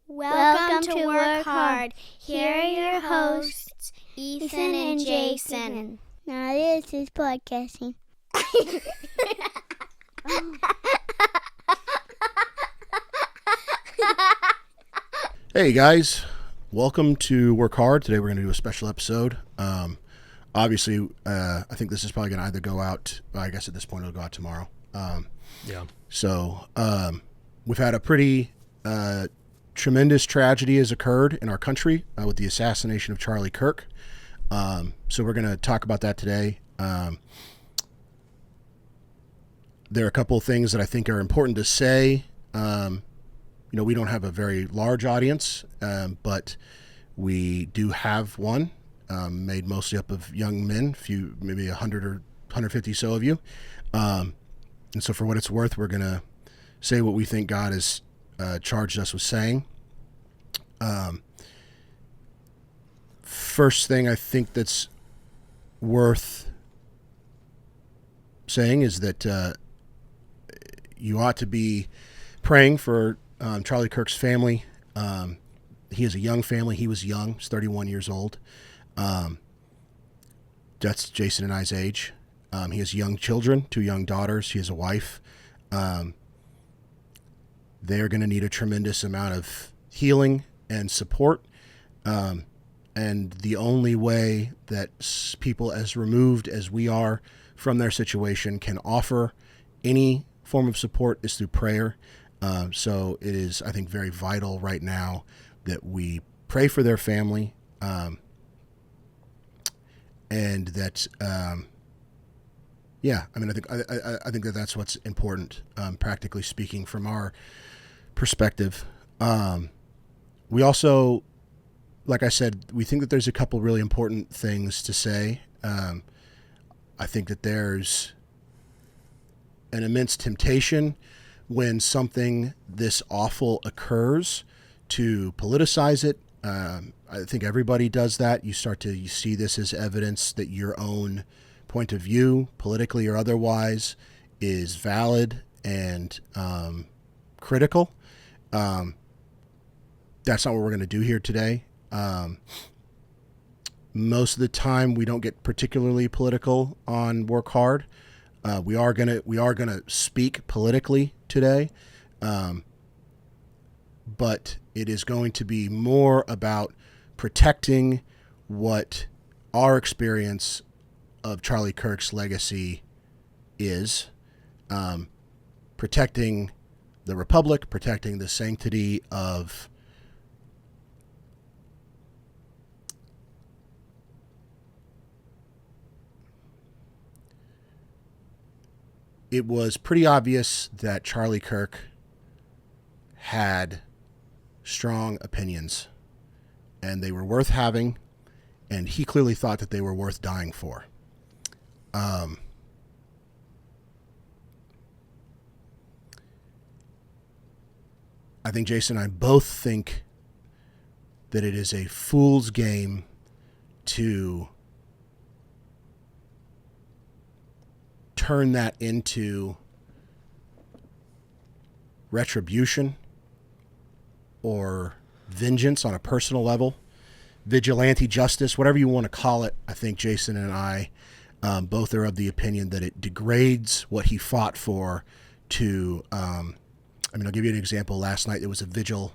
Welcome to Work Hard. Here are your hosts, Ethan and Jason. Now this is podcasting. Hey guys, welcome to Work Hard. Today we're going to do a special episode. Obviously, I think this is probably going to either go out, I guess at this point it'll go out tomorrow. So we've had a pretty tremendous tragedy has occurred in our country with the assassination of Charlie Kirk. So we're going to talk about that today. There are a couple of things that I think are important to say. We don't have a very large audience, but we do have one made mostly up of young men, maybe 100 or 150 so of you. And so for what it's worth, we're going to say what we think God has charged us with saying. First thing I think that's worth saying is that you ought to be praying for Charlie Kirk's family. He has a young family. He was young. He's 31 years old. That's Jason and I's age. He has young children, 2 young daughters. He has a wife. They're going to need a tremendous amount of healing and support. And the only way that people as removed as we are from their situation can offer any form of support is through prayer. So it is, I think, very vital right now that we pray for their family, and that, I think that that's what's important, practically speaking, from our perspective. We also, like I said, we think that there's a couple really important things to say. I think that there's an immense temptation when something this awful occurs to politicize it. I think everybody does that. You see this as evidence that your own point of view, politically or otherwise, is valid and critical. That's not what we're going to do here today. Most of the time, we don't get particularly political on Work Hard. We are gonna speak politically today, but it is going to be more about protecting what our experience of Charlie Kirk's legacy is, protecting the Republic, protecting the sanctity of it was pretty obvious that Charlie Kirk had strong opinions, and they were worth having, and he clearly thought that they were worth dying for. I think Jason and I both think that it is a fool's game to turn that into retribution or vengeance on a personal level, vigilante justice, whatever you want to call it. I think Jason and I both are of the opinion that it degrades what he fought for to, I'll give you an example. Last night there was a vigil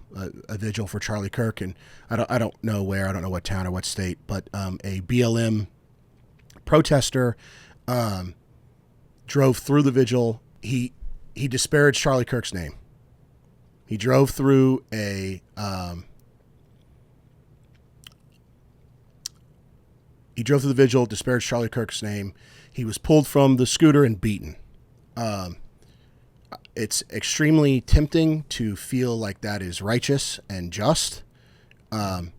for Charlie Kirk, and I don't know where, I don't know what town or what state, but a BLM protester, drove through the vigil. He disparaged Charlie Kirk's name. He drove through the vigil, disparaged Charlie Kirk's name. He was pulled from the scooter and beaten. It's extremely tempting to feel like that is righteous and just. I'm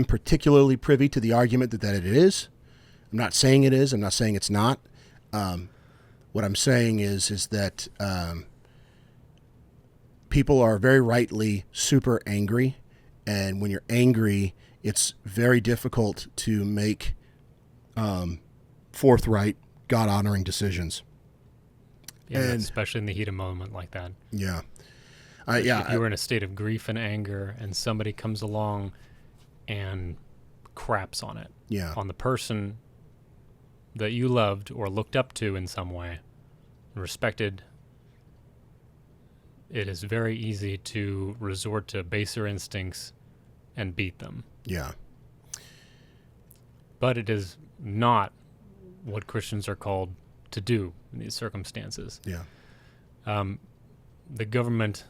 particularly privy to the argument that it is. I'm not saying it is. I'm not saying it's not. What I'm saying is that people are very rightly super angry, and when you're angry, it's very difficult to make forthright, God-honoring decisions. Yeah, and especially in the heat of a moment like that. Yeah. If you were in a state of grief and anger, and somebody comes along and craps on it, on the person that you loved or looked up to in some way, respected, it is very easy to resort to baser instincts and beat them. Yeah. But it is not what Christians are called to do in these circumstances. Yeah. The government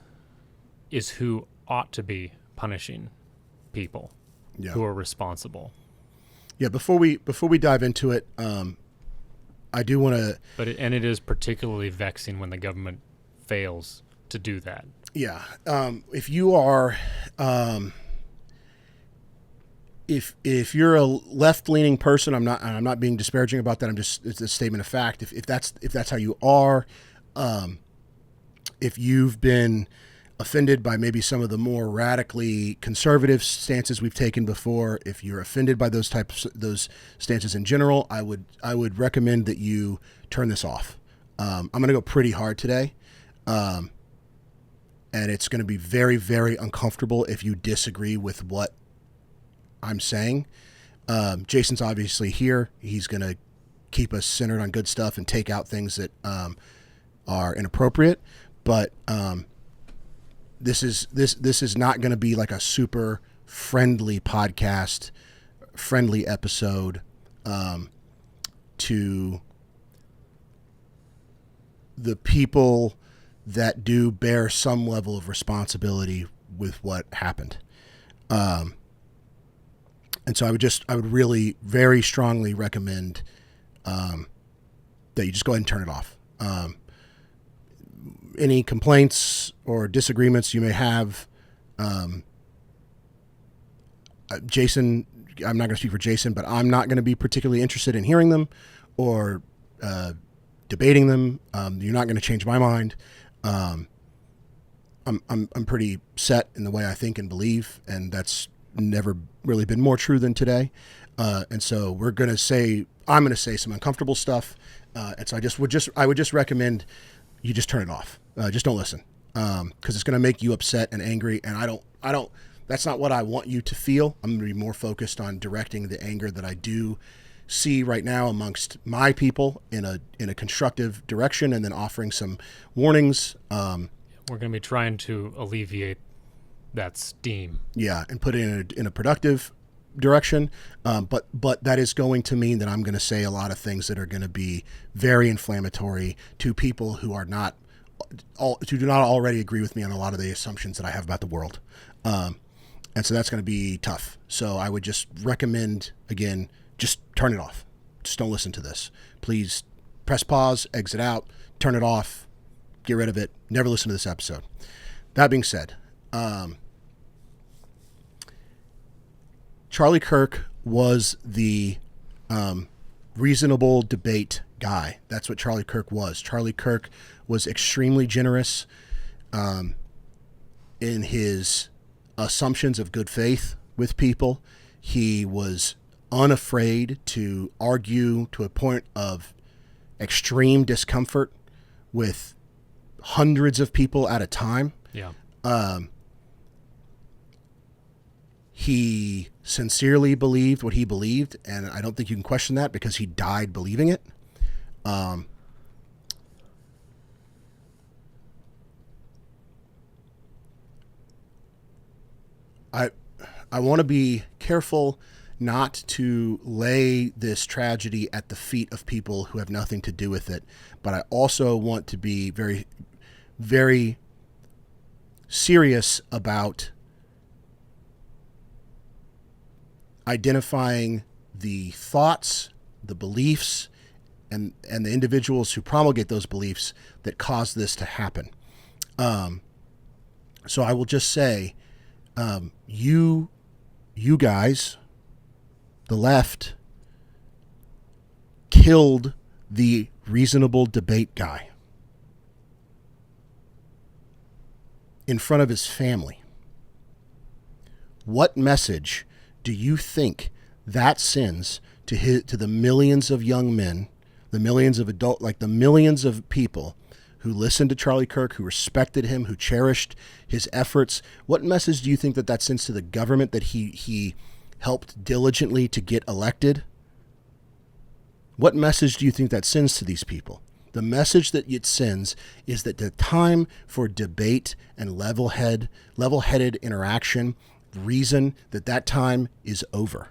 is who ought to be punishing people who are responsible. Yeah. Before we dive into it, I do want to. And it is particularly vexing when the government fails to do that. Yeah. If you are, if you're a left-leaning person, I'm not being disparaging about that. It's a statement of fact. If that's how you are, if you've been offended by maybe some of the more radically conservative stances we've taken before, if you're offended by those stances in general, I would recommend that you turn this off. I'm going to go pretty hard today. And it's going to be very, very uncomfortable if you disagree with what I'm saying. Jason's obviously here. He's going to keep us centered on good stuff and take out things that are inappropriate. But this is not going to be like a super friendly podcast, friendly episode to the people that do bear some level of responsibility with what happened. And so I would really very strongly recommend that you just go ahead and turn it off. Any complaints or disagreements you may have, Jason, I'm not going to speak for Jason, but I'm not going to be particularly interested in hearing them or debating them. You're not going to change my mind. I'm pretty set in the way I think and believe, and that's never really been more true than today. And so I'm going to say some uncomfortable stuff. And so I would just recommend you just turn it off. Just don't listen. Cause it's going to make you upset and angry. And I don't, that's not what I want you to feel. I'm going to be more focused on directing the anger that I do see right now amongst my people in a constructive direction, and then offering some warnings. We're going to be trying to alleviate that steam. Yeah, and put it in a productive direction. But that is going to mean that I'm going to say a lot of things that are going to be very inflammatory to people who do not already agree with me on a lot of the assumptions that I have about the world. And so that's going to be tough. So I would just recommend, again, just turn it off. Just don't listen to this. Please press pause, exit out, turn it off, get rid of it. Never listen to this episode. That being said, Charlie Kirk was the reasonable debate guy. That's what Charlie Kirk was. Charlie Kirk was extremely generous in his assumptions of good faith with people. He was unafraid to argue to a point of extreme discomfort with hundreds of people at a time. Yeah. He sincerely believed what he believed, and I don't think you can question that because he died believing it. I want to be careful not to lay this tragedy at the feet of people who have nothing to do with it, but I also want to be very, very serious about identifying the thoughts, the beliefs, and the individuals who promulgate those beliefs that cause this to happen. So I will just say, you guys, the left, killed the reasonable debate guy in front of his family. What message do you think that sends to the millions of young men, the millions of the millions of people who listened to Charlie Kirk, who respected him, who cherished his efforts? What message do you think that sends to the government that he helped diligently to get elected? What message do you think that sends to these people? The message that it sends is that the time for debate and level-headed interaction, reason, that time is over.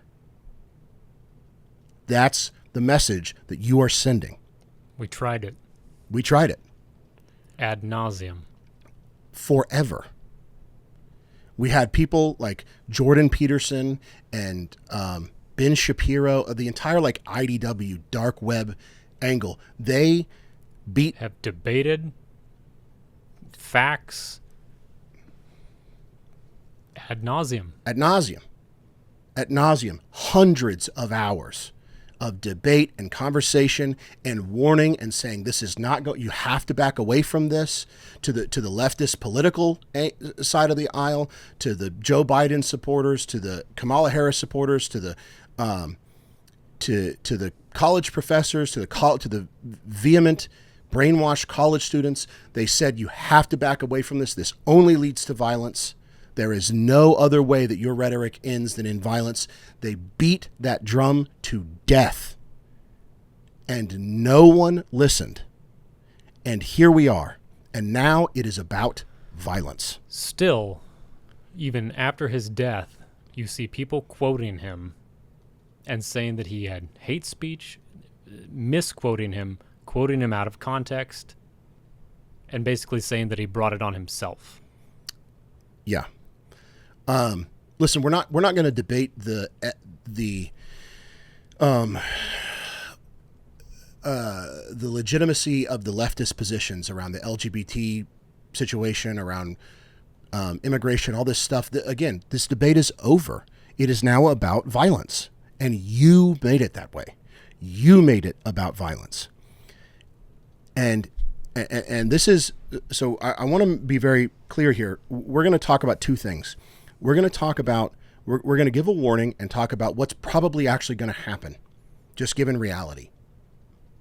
That's the message that you are sending. We tried it. We tried it. Ad nauseum. Forever. We had people like Jordan Peterson and Ben Shapiro of the entire IDW dark web angle. They have debated facts ad nauseum. Ad nauseum. Ad nauseum. Hundreds of hours of debate and conversation and warning and saying this is not you have to back away from this, to the leftist political side of the aisle, to the Joe Biden supporters, to the Kamala Harris supporters, to the college professors, to the vehement brainwashed college students. They said you have to back away from this. This only leads to violence. There is no other way that your rhetoric ends than in violence. They beat that drum to death, and no one listened. And here we are, and now it is about violence. Still, even after his death, you see people quoting him and saying that he had hate speech, misquoting him, quoting him out of context, and basically saying that he brought it on himself. Yeah. Listen, we're not going to debate the legitimacy of the leftist positions around the LGBT situation, around immigration, all this stuff. Again, this debate is over. It is now about violence, and you made it that way. You made it about violence, and this is so. I want to be very clear here. We're going to talk about two things. We're going to talk about, we're going to give a warning and talk about what's probably actually going to happen, just given reality.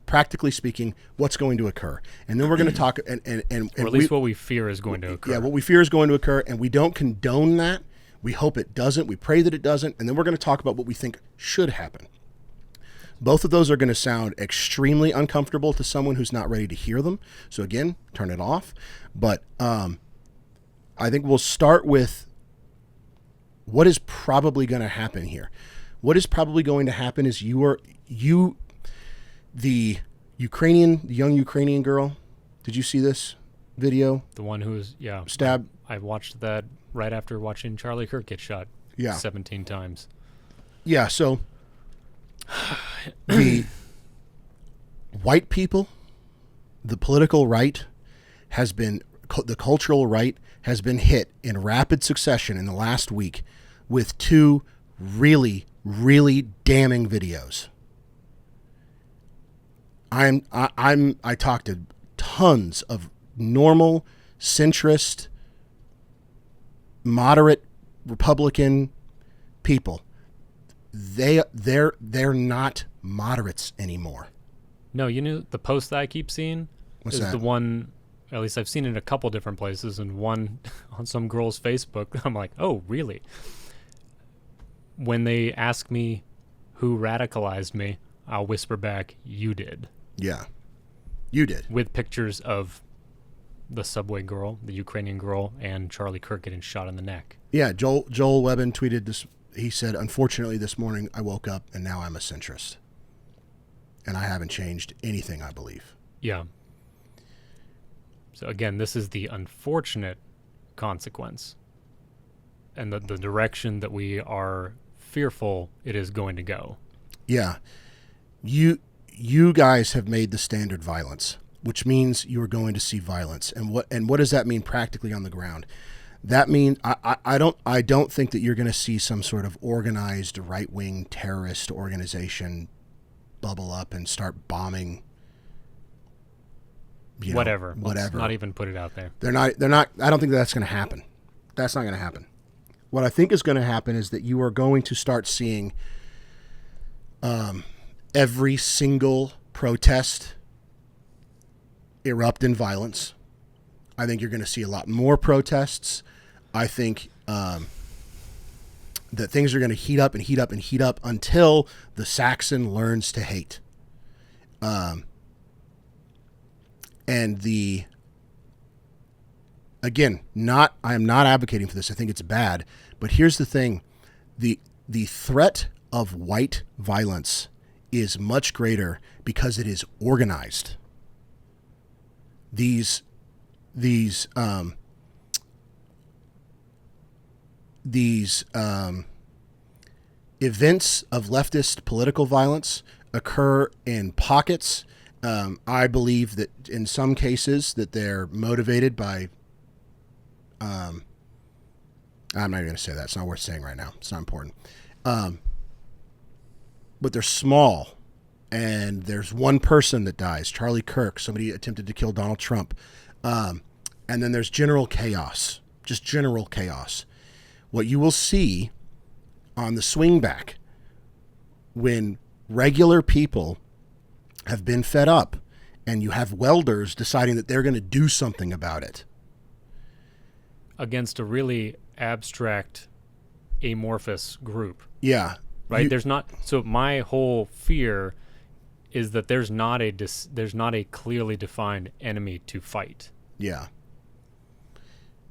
Practically speaking, what's going to occur. And then we're going to talk, and or at least what we fear is going to occur. Yeah, what we fear is going to occur, and we don't condone that. We hope it doesn't. We pray that it doesn't. And then we're going to talk about what we think should happen. Both of those are going to sound extremely uncomfortable to someone who's not ready to hear them. So again, turn it off. But I think we'll start with what is probably going to happen here. What is probably going to happen is the young Ukrainian girl. Did you see this video? The one who was, stabbed. I watched that right after watching Charlie Kirk get shot 17 times. Yeah, so the white people, the political right the cultural right has been hit in rapid succession in the last week with two really, really damning videos. I talked to tons of normal, centrist, moderate Republican people. They're not moderates anymore. No, you know the post that I keep seeing is the one. At least I've seen it in a couple different places, and one on some girl's Facebook. I'm like, oh, really? When they ask me who radicalized me, I'll whisper back, you did. Yeah, you did. With pictures of the subway girl, the Ukrainian girl, and Charlie Kirk getting shot in the neck. Yeah, Joel Webben tweeted this. he said, unfortunately, this morning I woke up and now I'm a centrist. And I haven't changed anything, I believe. Yeah. So again, this is the unfortunate consequence and the direction that we are fearful it is going to go. Yeah. You guys have made the standard violence, which means you are going to see violence. And what does that mean practically on the ground? That means I don't think that you're going to see some sort of organized right-wing terrorist organization bubble up and start bombing. Whatever. Let's not even put it out there. They're not. I don't think that's going to happen. That's not going to happen. What I think is going to happen is that you are going to start seeing every single protest erupt in violence. I think you're going to see a lot more protests. I think that things are going to heat up and heat up and heat up until the Saxon learns to hate. And again, I am not advocating for this. I think it's bad. But here's the thing. The threat of white violence is much greater because it is organized. These events of leftist political violence occur in pockets. I believe that in some cases that they're motivated by, I'm not even going to say that. It's not worth saying right now. It's not important. But they're small, and there's one person that dies, Charlie Kirk. Somebody attempted to kill Donald Trump. And then there's general chaos, just general chaos. What you will see on the swing back when regular people have been fed up and you have welders deciding that they're going to do something about it. Against a really abstract, amorphous group. Yeah. Right? So my whole fear is that there's not a clearly defined enemy to fight. Yeah.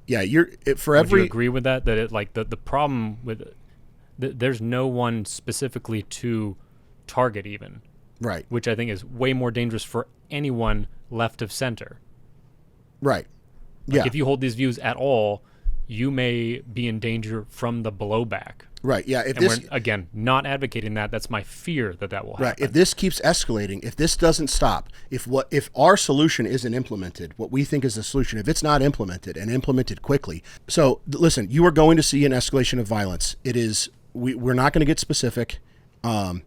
Yeah, would you agree with that? That the problem with there's no one specifically to target even. Right. Which I think is way more dangerous for anyone left of center. Right. Like if you hold these views at all, you may be in danger from the blowback. Right. Yeah. We're, again, not advocating that. That's my fear that will happen. Right. If this keeps escalating, if this doesn't stop, if our solution isn't implemented, what we think is the solution, if it's not implemented and implemented quickly. So listen, you are going to see an escalation of violence. It is, we're not going to get specific. We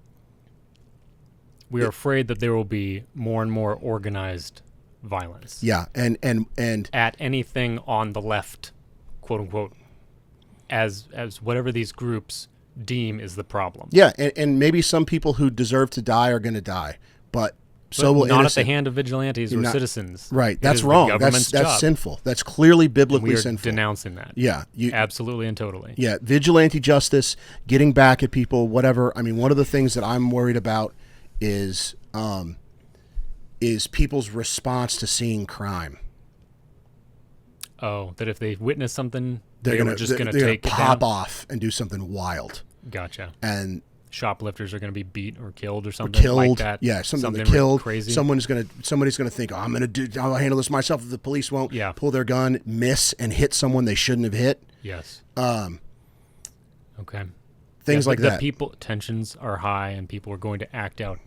are afraid that there will be more and more organized violence. Yeah. And at anything on the left, quote unquote, as whatever these groups deem is the problem. Yeah, and maybe some people who deserve to die are going to die, but so will not innocent. At the hand of vigilantes or citizens. Right, that's wrong. That's sinful. That's clearly biblically sinful. We are denouncing that. Yeah, absolutely and totally. Yeah, vigilante justice, getting back at people, whatever. I mean, one of the things that I'm worried about is people's response to seeing crime. Oh, that if they witness something, they're just going to take pop off and do something wild. Gotcha. And shoplifters are going to be beat or killed or something like that. Yeah, something killed. Crazy. Somebody's going to think, I'll handle this myself if the police won't pull their gun, miss, and hit someone they shouldn't have hit. Yes. Okay. Things like that. Tensions are high and people are going to act out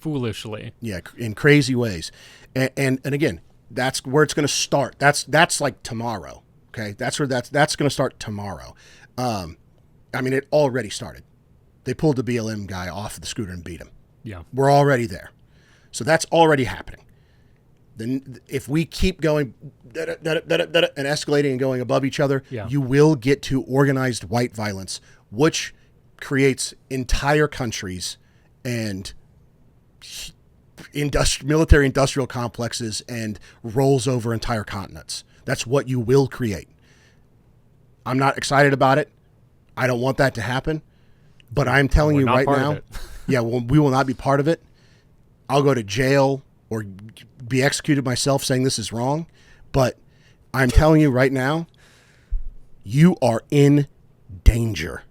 foolishly. Yeah, in crazy ways. And again, that's where it's going to start. That's like tomorrow. Okay, that's going to start tomorrow. I mean, it already started. They pulled the BLM guy off the scooter and beat him. Yeah, we're already there. So that's already happening. Then, if we keep going and escalating and going above each other, you will get to organized white violence, which creates entire countries and military industrial complexes and rolls over entire continents. That's what you will create. I'm not excited about it. I don't want that to happen. But I'm telling you right now, we will not be part of it. I'll go to jail or be executed myself saying this is wrong. But I'm telling you right now, you are in danger.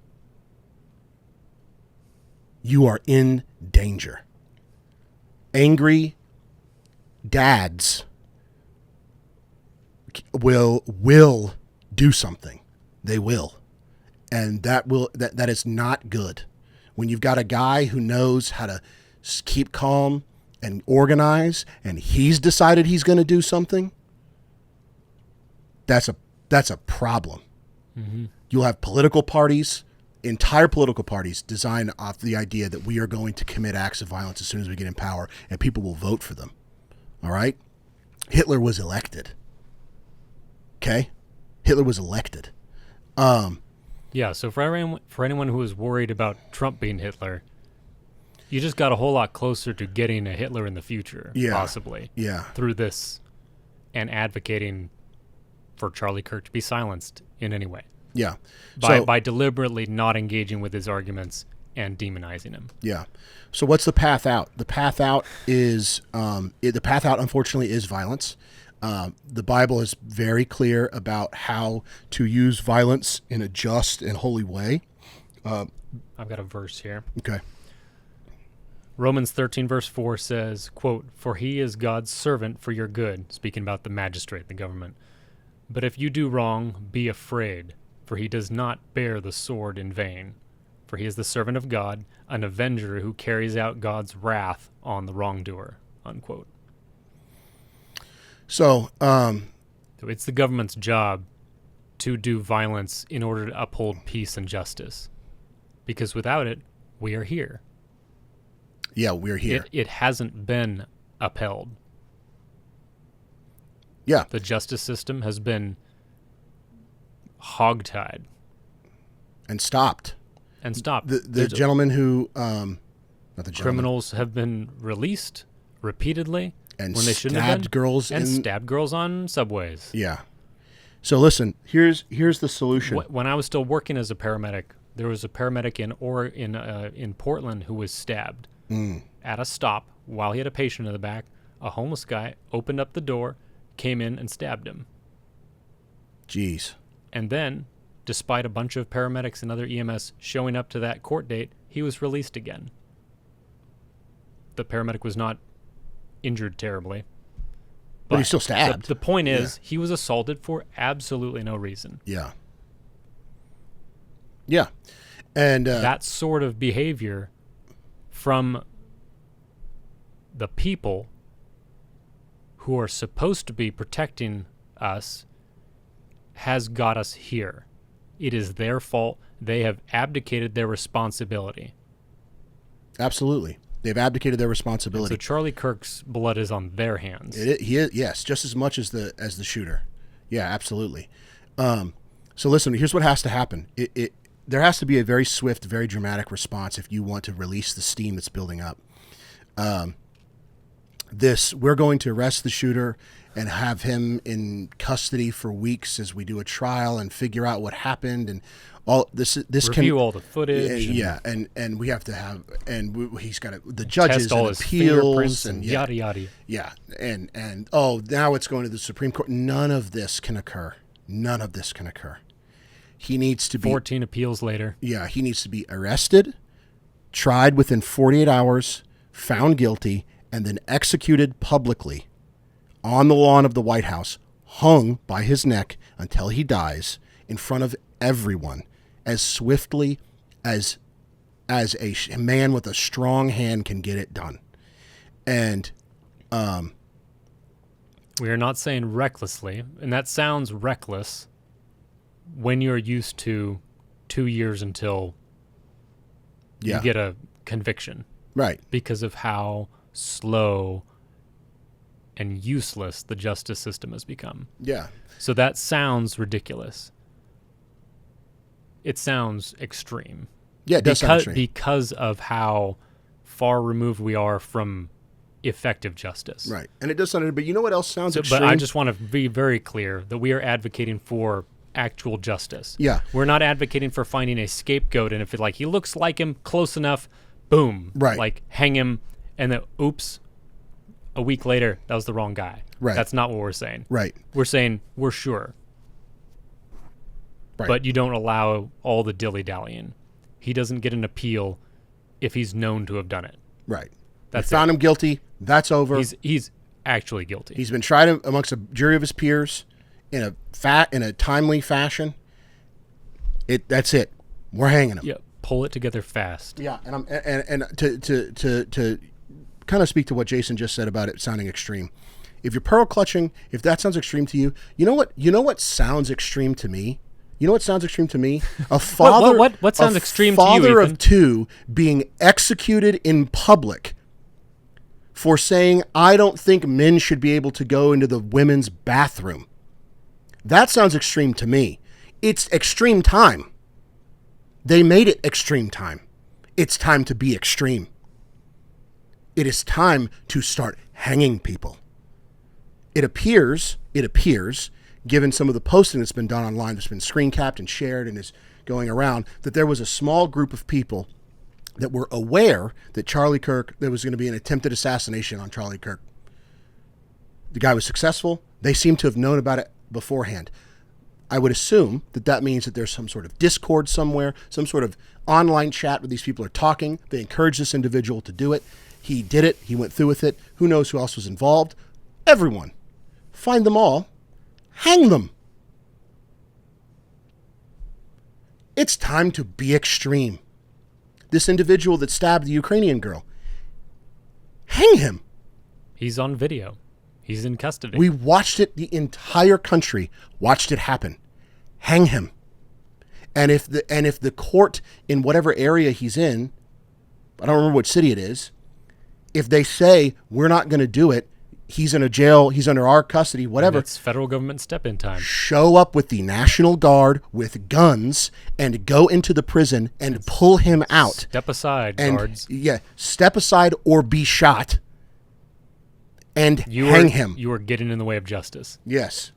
you are in danger. Angry dads will do something. They will. And that is not good. When you've got a guy who knows how to keep calm and organize, and he's decided he's going to do something, that's a problem. Mm-hmm. You'll have political parties, entire political parties designed off the idea that we are going to commit acts of violence as soon as we get in power, and people will vote for them. All right? Hitler was elected. Okay? Hitler was elected. Yeah, so for anyone who is worried about Trump being Hitler, you just got a whole lot closer to getting a Hitler in the future, possibly. Yeah. Through this and advocating for Charlie Kirk to be silenced in any way. Yeah. By deliberately not engaging with his arguments and demonizing him. Yeah. So what's the path out? The path out is unfortunately, is violence. The Bible is very clear about how to use violence in a just and holy way. I've got a verse here. Okay. Romans 13 verse 4 says, quote, "For he is God's servant for your good," speaking about the magistrate, the government. "But if you do wrong, be afraid, for he does not bear the sword in vain. For he is the servant of God, an avenger who carries out God's wrath on the wrongdoer," unquote. So it's the government's job to do violence in order to uphold peace and justice. Because without it, we are here. Yeah, we're here. It hasn't been upheld. Yeah. The justice system has been hogtied. And stopped. The gentleman who... not the gentleman. Criminals have been released repeatedly and when they shouldn't have been. Stabbed girls on subways. Yeah. So listen, here's the solution. When I was still working as a paramedic, there was a paramedic in Portland who was stabbed at a stop while he had a patient in the back. A homeless guy opened up the door, came in, and stabbed him. Jeez. And then, despite a bunch of paramedics and other EMS showing up to that court date, he was released again. The paramedic was not injured terribly. But he's still stabbed. The point is, he was assaulted for absolutely no reason. Yeah. Yeah. And that sort of behavior from the people who are supposed to be protecting us has got us here. It is their fault. They have abdicated their responsibility. Absolutely. They've abdicated their responsibility. And so Charlie Kirk's blood is on their hands. He is, yes, just as much as the shooter. Yeah, absolutely. So listen, here's what has to happen. There has to be a very swift, very dramatic response if you want to release the steam that's building up. We're going to arrest the shooter and have him in custody for weeks as we do a trial and figure out what happened and all this. Review all the footage. Yeah, and we have to have he's got the judges test all and his appeals and yada yada. Yeah, and now it's going to the Supreme Court. None of this can occur. None of this can occur. He needs to be 14 appeals later. Yeah, he needs to be arrested, tried within 48 hours, found guilty, and then executed publicly on the lawn of the White House, hung by his neck until he dies in front of everyone, as swiftly as a man with a strong hand can get it done. And we are not saying recklessly, and that sounds reckless when you're used to 2 years until you get a conviction. Right. Because of how slow and useless the justice system has become. Yeah. So that sounds ridiculous. It sounds extreme. Yeah, it does sound extreme. Because of how far removed we are from effective justice. Right. And it does sound, but you know what else sounds extreme? But I just want to be very clear that we are advocating for actual justice. Yeah. We're not advocating for finding a scapegoat, and if it he looks like him close enough, boom. Right. Hang him, and then oops, a week later, that was the wrong guy. Right. That's not what we're saying. Right. We're saying we're sure. Right. But you don't allow all the dilly-dallying. He doesn't get an appeal if he's known to have done it. Right. That's found him guilty. That's over. He's actually guilty. He's been tried amongst a jury of his peers in a timely fashion. That's it. We're hanging him. Yeah, pull it together fast. Yeah, and to kind of speak to what Jason just said about it sounding extreme. If you're pearl clutching, if that sounds extreme to you, you know what sounds extreme to me? You know what sounds extreme to me? A father. What sounds extreme to you, father Ethan? of two being executed in public for saying, "I don't think men should be able to go into the women's bathroom." That sounds extreme to me. It's extreme time. They made it extreme time. It's time to be extreme. It is time to start hanging people. It appears, given some of the posting that's been done online, that's been screen capped and shared and is going around, that there was a small group of people that were aware that Charlie Kirk, there was going to be an attempted assassination on Charlie Kirk. The guy was successful. They seem to have known about it beforehand. I would assume that means that there's some sort of Discord somewhere, some sort of online chat where these people are talking. They encouraged this individual to do it. He did it. He went through with it. Who knows who else was involved? Everyone. Find them all. Hang them. It's time to be extreme. This individual that stabbed the Ukrainian girl, hang him. He's on video. He's in custody. We watched it. The entire country watched it happen. Hang him. And if the court in whatever area he's in, I don't remember what city it is, if they say we're not going to do it, he's in a jail, he's under our custody, whatever. It's federal government step-in time. Show up with the National Guard with guns and go into the prison and pull him out. Step aside, guards. Yeah, step aside or be shot. And hang him. You are getting in the way of justice. Yes.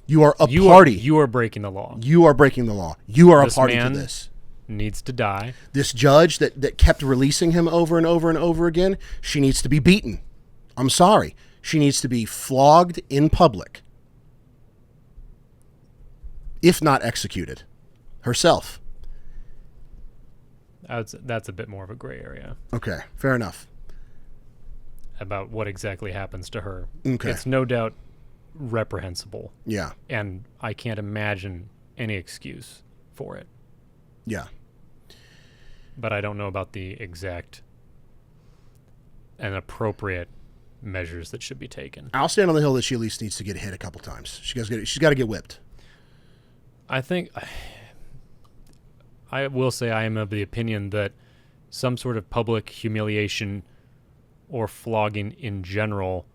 You are a party. You are breaking the law. You are breaking the law. You are a party to this. Needs to die. This judge that kept releasing him over and over and over again, she needs to be beaten. I'm sorry. She needs to be flogged in public. If not executed. Herself. That's a bit more of a gray area. Okay, fair enough. About what exactly happens to her. Okay. It's no doubt reprehensible. Yeah. And I can't imagine any excuse for it. Yeah. But I don't know about the exact and appropriate measures that should be taken. I'll stand on the hill that she at least needs to get hit a couple times. She's got to get whipped. I think I will say I am of the opinion that some sort of public humiliation or flogging in general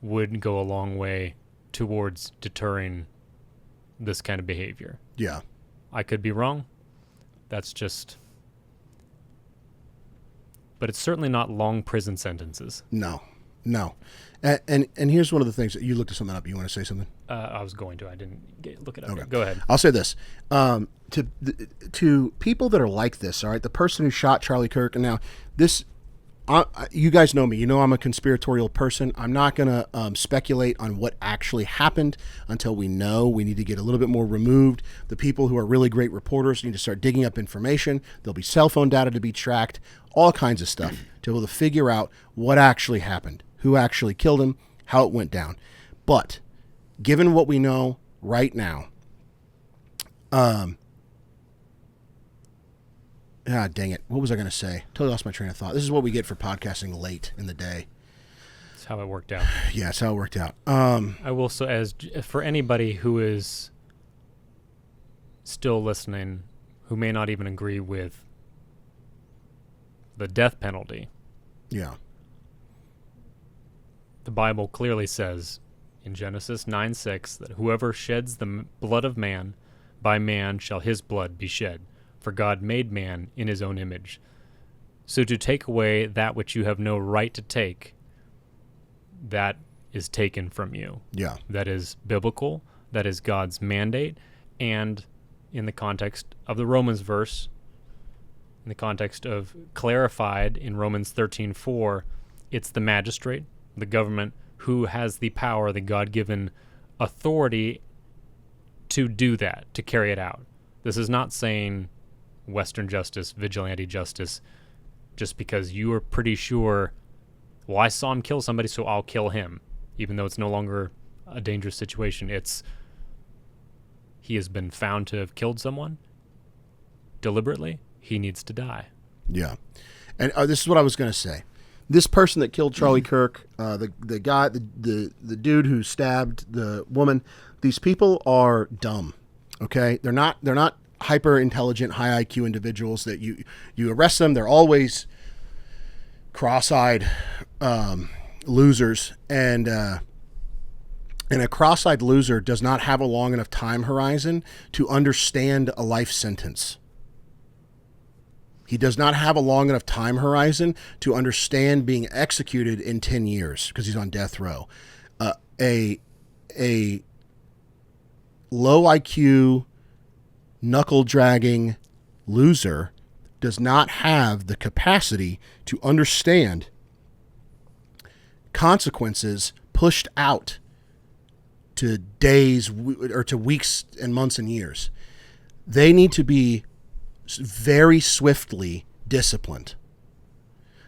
would go a long way towards deterring this kind of behavior. Yeah. I could be wrong. That's just... But it's certainly not long prison sentences. No. And here's one of the things that you looked something up. You want to say something? I was going to. I didn't look it up. Okay. Go ahead. I'll say this. To people that are like this, all right, the person who shot Charlie Kirk, and now this... you guys know me. You know I'm a conspiratorial person. I'm not going to speculate on what actually happened until we know. We need to get a little bit more removed. The people who are really great reporters need to start digging up information. There'll be cell phone data to be tracked, all kinds of stuff to be able to figure out what actually happened, who actually killed him, how it went down. But given what we know right now, dang it. What was I going to say? Totally lost my train of thought. This is what we get for podcasting late in the day. That's how it worked out. Yeah, that's how it worked out. I will say, as for anybody who is still listening, who may not even agree with the death penalty. Yeah. The Bible clearly says in Genesis 9:6 that whoever sheds the blood of man, by man shall his blood be shed. For God made man in his own image. So to take away that which you have no right to take, that is taken from you. Yeah. That is biblical. That is God's mandate. And in the context of the Romans verse, in the context of clarified in Romans 13:4, it's the magistrate, the government, who has the power, the God-given authority to do that, to carry it out. This is not saying Western justice, vigilante justice. just because you are pretty sure, well, I saw him kill somebody, so I'll kill him, even though it's no longer a dangerous situation. It's he has been found to have killed someone deliberately. He needs to die. Yeah. And this is what I was going to say. This person that killed Charlie Kirk, the guy, the dude who stabbed the woman, these people are dumb. Okay? They're not hyper intelligent, high IQ individuals that you arrest them, they're always cross-eyed losers, and a cross-eyed loser does not have a long enough time horizon to understand a life sentence. He does not have a long enough time horizon to understand being executed in 10 years because he's on death row. A low IQ, knuckle-dragging loser does not have the capacity to understand consequences pushed out to days or to weeks and months and years. They need to be very swiftly disciplined.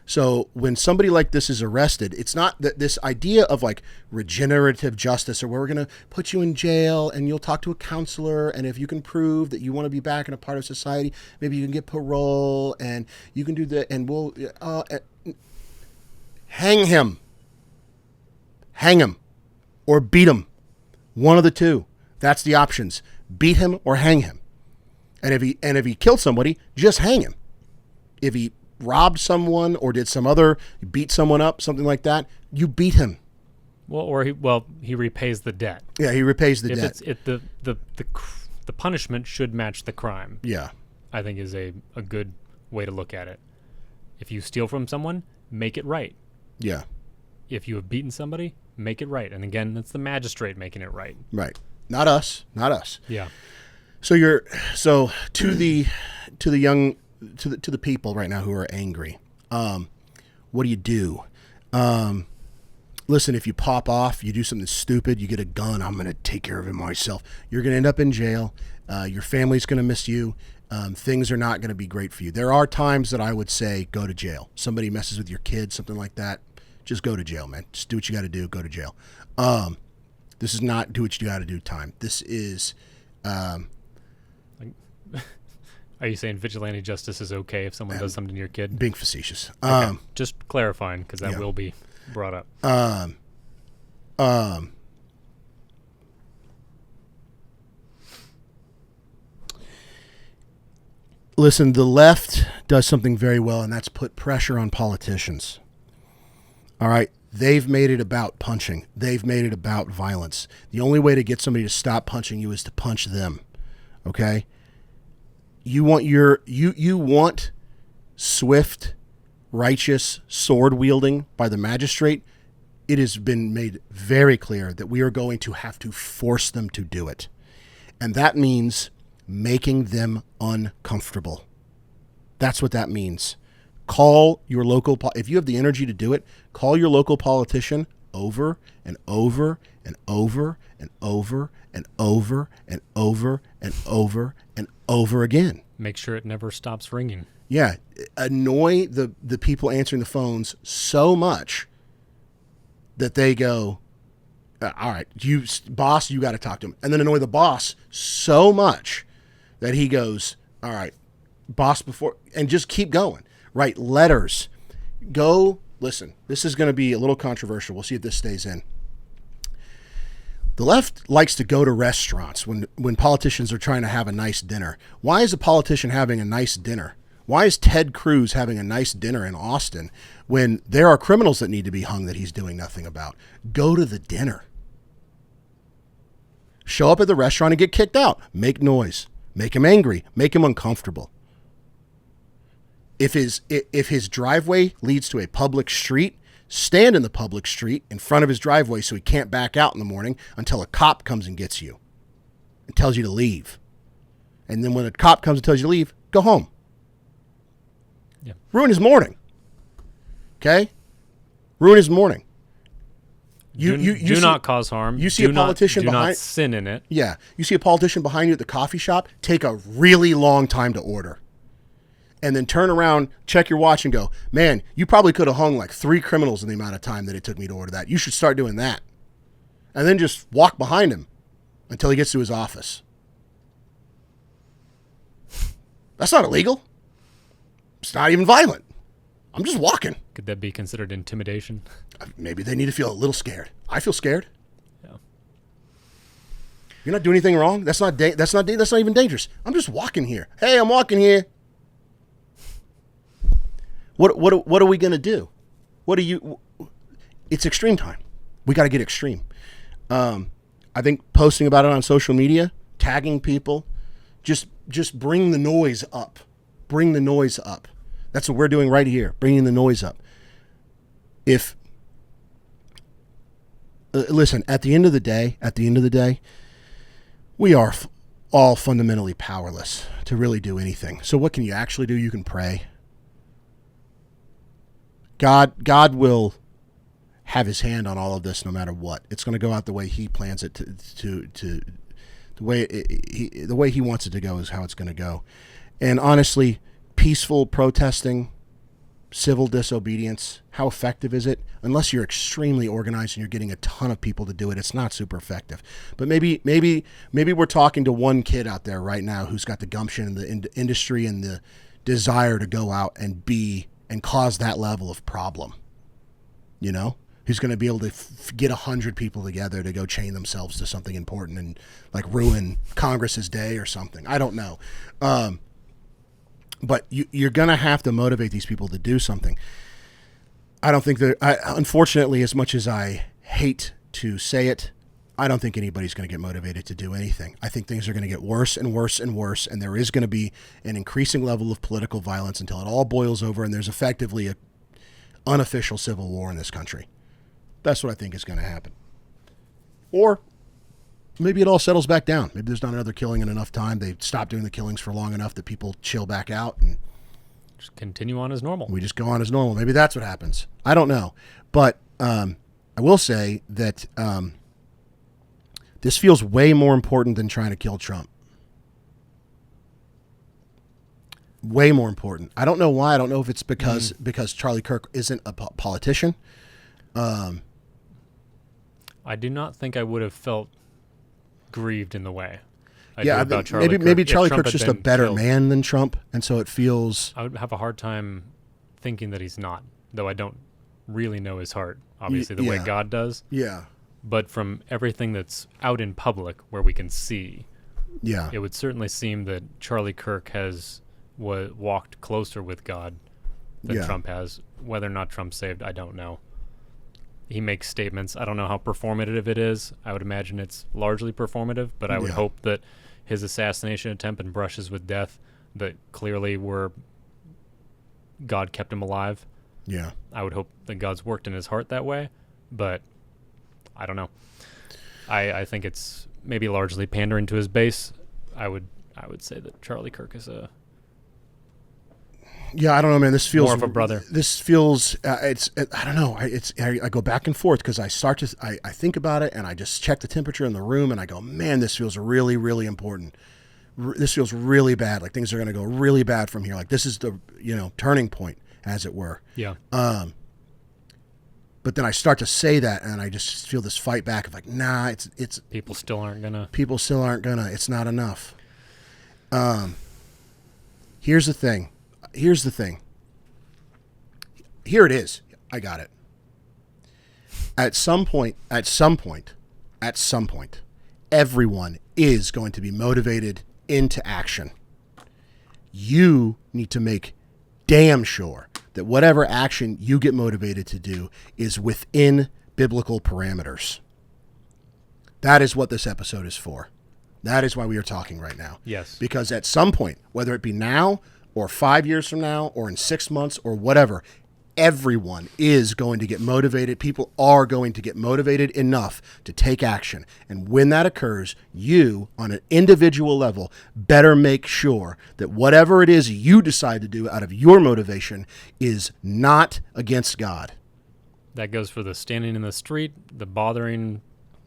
So when somebody like this is arrested, it's not that this idea of like regenerative justice, or where we're going to put you in jail and you'll talk to a counselor, and if you can prove that you want to be back in a part of society, maybe you can get parole and you can do that, and we'll hang him or beat him. One of the two. That's the options. Beat him or hang him. And if he killed somebody, just hang him. If he robbed someone or did beat someone up, something like that, you beat him. Well, he repays the debt. Yeah, he repays the debt. The punishment should match the crime. Yeah, I think is a good way to look at it. If you steal from someone, make it right. Yeah. If you have beaten somebody, make it right. And again, that's the magistrate making it right. Right. Not us. Yeah. So to the people right now who are angry, what do? Listen, if you pop off, you do something stupid, you get a gun, I'm going to take care of it myself. You're going to end up in jail. Your family's going to miss you. Things are not going to be great for you. There are times that I would say go to jail. Somebody messes with your kids, something like that, just go to jail, man. Just do what you got to do. Go to jail. This is not do what you got to do time. This is... Are you saying vigilante justice is okay if someone does something to your kid? Being facetious. Okay. Just clarifying, because that will be brought up. Listen, the left does something very well, and that's put pressure on politicians. All right? They've made it about punching. They've made it about violence. The only way to get somebody to stop punching you is to punch them. Okay? You want swift, righteous sword wielding by the magistrate. It has been made very clear that we are going to have to force them to do it. And that means making them uncomfortable. That's what that means. Call your local, if you have the energy to do it, call your local politician over and over and over and over and over and over and over and over again. Make sure it never stops ringing. Yeah. Annoy the people answering the phones so much that they go, all right, boss, you got to talk to him. And then annoy the boss so much that he goes, all right, boss, and just keep going. Write letters. Listen, this is going to be a little controversial. We'll see if this stays in. The left likes to go to restaurants when politicians are trying to have a nice dinner. Why is a politician having a nice dinner? Why is Ted Cruz having a nice dinner in Austin when there are criminals that need to be hung that he's doing nothing about? Go to the dinner. Show up at the restaurant and get kicked out. Make noise. Make him angry. Make him uncomfortable. If his driveway leads to a public street, stand in the public street in front of his driveway so he can't back out in the morning until a cop comes and gets you and tells you to leave. And then when a cop comes and tells you to leave, go home. Yeah. Ruin his morning. Okay? Ruin his morning. Do not cause harm. You see a politician behind. Do not sin in it. Yeah. You see a politician behind you at the coffee shop, take a really long time to order. and then turn around, check your watch, and go, man, you probably could have hung like 3 criminals in the amount of time that it took me to order that. You should start doing that. And then just walk behind him until he gets to his office. That's not illegal. It's not even violent. I'm just walking. Could that be considered intimidation? Maybe they need to feel a little scared. I feel scared. Yeah. You're not doing anything wrong. That's not even dangerous. I'm just walking here. Hey, I'm walking here. What are we gonna do? It's extreme time. We got to get extreme. I think posting about it on social media, tagging people, just bring the noise up. Bring the noise up. That's what we're doing right here, bringing the noise up. Listen, at the end of the day, we are all fundamentally powerless to really do anything. So what can you actually do? You can pray. God will have his hand on all of this no matter what. It's going to go out the way he plans it to the way he wants it to go is how it's going to go. And honestly, peaceful protesting, civil disobedience, how effective is it? Unless you're extremely organized and you're getting a ton of people to do it, it's not super effective. But maybe we're talking to one kid out there right now who's got the gumption and the industry and the desire to go out and cause that level of problem. You know? Who's going to be able to get 100 people together to go chain themselves to something important and like ruin Congress's day or something. I don't know. But you're going to have to motivate these people to do something. I don't think unfortunately, as much as I hate to say it, I don't think anybody's going to get motivated to do anything. I think things are going to get worse and worse and worse, and there is going to be an increasing level of political violence until it all boils over and there's effectively an unofficial civil war in this country. That's what I think is going to happen. Or maybe it all settles back down. Maybe there's not another killing in enough time. They stop doing the killings for long enough that people chill back out and just continue on as normal. We just go on as normal. Maybe that's what happens. I don't know. But I will say that this feels way more important than trying to kill Trump. Way more important. I don't know why. I don't know if it's because Charlie Kirk isn't a politician. I do not think I would have felt grieved in the way. Maybe Charlie Kirk's just a better man than Trump, and so it feels... I would have a hard time thinking that he's not, though I don't really know his heart, obviously, the way God does. Yeah. But from everything that's out in public where we can see, it would certainly seem that Charlie Kirk has walked closer with God than Trump has. Whether or not Trump's saved, I don't know. He makes statements. I don't know how performative it is. I would imagine it's largely performative, but I would hope that his assassination attempt and brushes with death that clearly were God kept him alive. Yeah. I would hope that God's worked in his heart that way, but I don't know. I think it's maybe largely pandering to his base. I would say that Charlie Kirk is a... Yeah, I don't know, man. This feels more of a brother. This feels I don't know. I go back and forth because I think about it and I just check the temperature in the room and I go, man, this feels really, really important. This feels really bad. Like things are going to go really bad from here. Like this is the turning point, as it were. Yeah. But then I start to say that and I just feel this fight back of like, nah, it's people still aren't gonna. It's not enough. Here's the thing. Here it is. I got it. At some point, everyone is going to be motivated into action. You need to make damn sure that whatever action you get motivated to do is within biblical parameters. That is what this episode is for. That is why we are talking right now. Yes. Because at some point, whether it be now or 5 years from now or in 6 months or whatever, everyone is going to get motivated. People are going to get motivated enough to take action. And when that occurs, you, on an individual level, better make sure that whatever it is you decide to do out of your motivation is not against God. That goes for the standing in the street, the bothering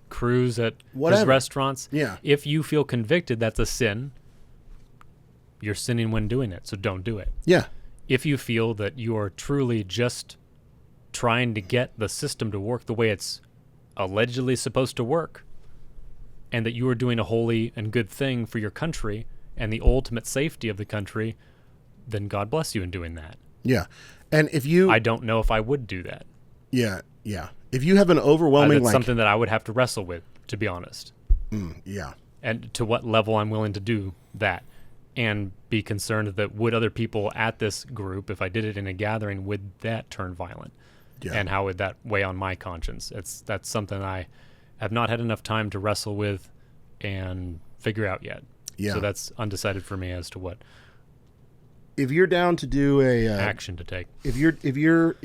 crews at whatever. His restaurants. Yeah. If you feel convicted, that's a sin. you're sinning when doing it, so don't do it. Yeah. If you feel that you are truly just trying to get the system to work the way it's allegedly supposed to work, and that you are doing a holy and good thing for your country and the ultimate safety of the country, then God bless you in doing that. Yeah. And if you... I don't know if I would do that. Yeah, yeah. If you have an overwhelming... That's something that I would have to wrestle with, to be honest. Yeah. And to what level I'm willing to do that. And be concerned that would other people at this group, if I did it in a gathering, would that turn violent? Yeah. And how would that weigh on my conscience? That's something I have not had enough time to wrestle with and figure out yet. Yeah. So that's undecided for me as to what... If you're down to do a action to take, if your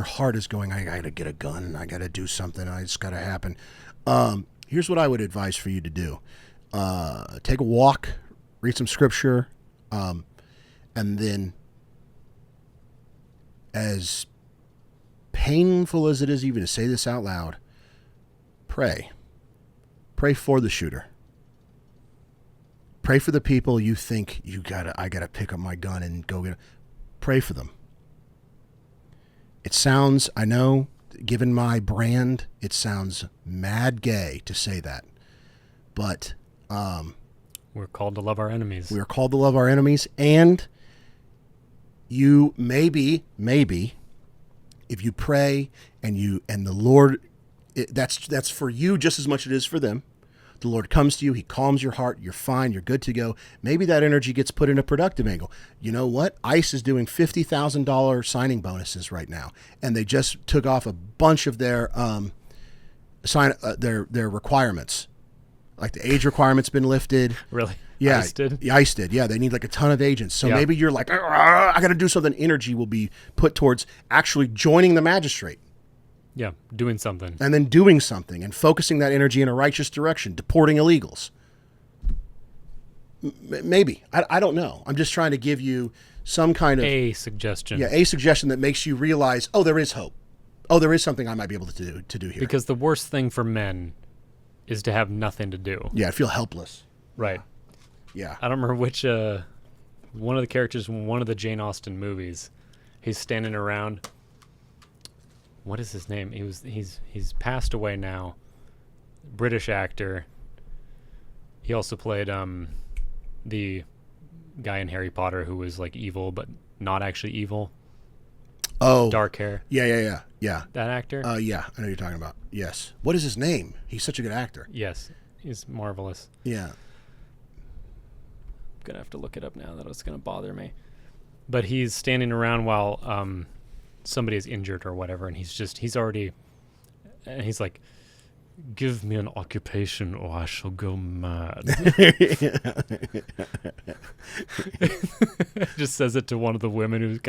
heart is going, I gotta get a gun, I gotta do something, it's gotta happen. Here's what I would advise for you to do: take a walk, read some scripture, and then, as painful as it is even to say this out loud, pray for the shooter. Pray for the people you think I gotta pick up my gun and go get. Pray for them. It sounds, I know, given my brand, it sounds mad gay to say that, but we're called to love our enemies. We are called to love our enemies, and you maybe if you pray and the Lord, that's for you just as much as it is for them. The Lord comes to you, he calms your heart, you're fine, you're good to go. Maybe that energy gets put in a productive angle. You know what? ICE is doing $50,000 signing bonuses right now, and they just took off a bunch of their their requirements. Like the age requirement's been lifted. Really? Yeah. ICE did? ICE did. Yeah, they need like a ton of agents. So maybe you're like, I got to do something. Energy will be put towards actually joining the magistrate. Yeah, doing something. And then doing something and focusing that energy in a righteous direction, deporting illegals. Maybe. I don't know. I'm just trying to give you some kind of... A suggestion. Yeah, a suggestion that makes you realize, oh, there is hope. Oh, there is something I might be able to do here. Because the worst thing for men is to have nothing to do. Yeah, I feel helpless. Right. Yeah. I don't remember which... one of the characters in one of the Jane Austen movies, he's standing around... What is his name? He's passed away now. British actor. He also played the guy in Harry Potter who was like evil but not actually evil. Oh, dark hair. Yeah. That actor. Yeah, I know what you're talking about. Yes. What is his name? He's such a good actor. Yes, he's marvelous. Yeah. I'm gonna have to look it up now. That it's gonna bother me. But he's standing around while somebody is injured or whatever, and he's like, give me an occupation or I shall go mad. Just says it to one of the women who's